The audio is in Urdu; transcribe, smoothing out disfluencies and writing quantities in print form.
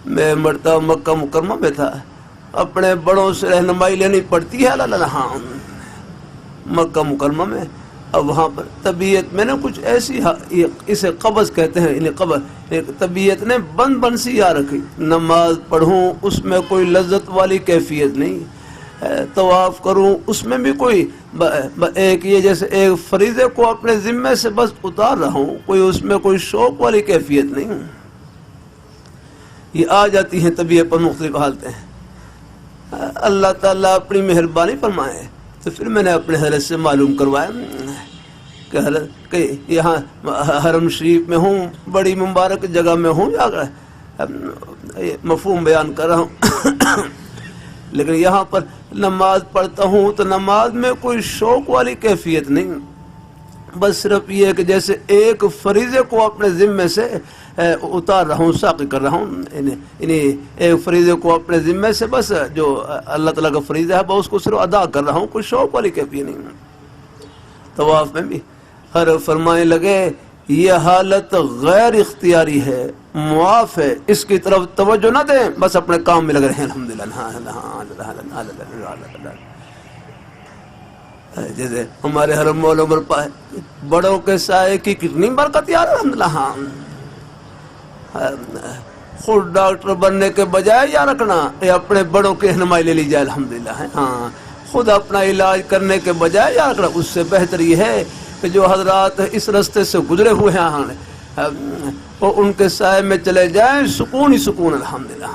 میں مرتبہ مکہ مکرمہ میں تھا، اپنے بڑوں سے رہنمائی لینی پڑتی ہے اللہ ہاں مکہ مکرمہ میں. اب وہاں پر طبیعت میں نے کچھ ایسی اسے قبض کہتے ہیں، انہیں قبض طبیعت نے بند سی آ رکھی. نماز پڑھوں اس میں کوئی لذت والی کیفیت نہیں، طواف کروں اس میں بھی کوئی ایک یہ جیسے ایک فریضے کو اپنے ذمے سے بس اتار رہا ہوں، کوئی اس میں کوئی شوق والی کیفیت نہیں. یہ آ جاتی ہیں طبیعت پر مختلف حالتیں. اللہ تعالیٰ اپنی مہربانی فرمائے تو پھر میں نے اپنے حضرت سے معلوم کروایا کہ حضرت کہ یہاں حرم شریف میں ہوں، بڑی مبارک جگہ میں ہوں، مفہوم بیان کر رہا ہوں لیکن یہاں پر نماز پڑھتا ہوں تو نماز میں کوئی شوق والی کیفیت نہیں، بس صرف یہ کہ جیسے ایک فریضے کو اپنے ذمے سے اتار رہا ہوں، ساقی کر رہا ہوں. ایک فریضے کو اپنے ذمے سے بس جو اللہ تعالیٰ کا فریضہ ہے بس اس کو صرف ادا کر رہا ہوں، کوئی شوق والی کیفیت نہیں. طواف میں بھی ہر فرمانے لگے یہ حالت غیر اختیاری ہے، معاف ہے، اس کی طرف توجہ نہ دیں، بس اپنے کام میں لگے رہیں. الحمدللہ. جیسے ہمارے حرم مولا عمر پائے بڑوں کے سائے کی کتنی برکت یار. الحمدللہ. خود ڈاکٹر بننے کے بجائے یا رکھنا یہ اپنے بڑوں کی رہنمائی لے لی جائے. الحمدللہ. ہاں خود اپنا علاج کرنے کے بجائے یا رکھنا، اس سے بہتر یہ ہے کہ جو حضرات اس راستے سے گزرے ہوئے ہیں وہ ان کے سائے میں چلے جائیں، سکون ہی سکون. الحمدللہ.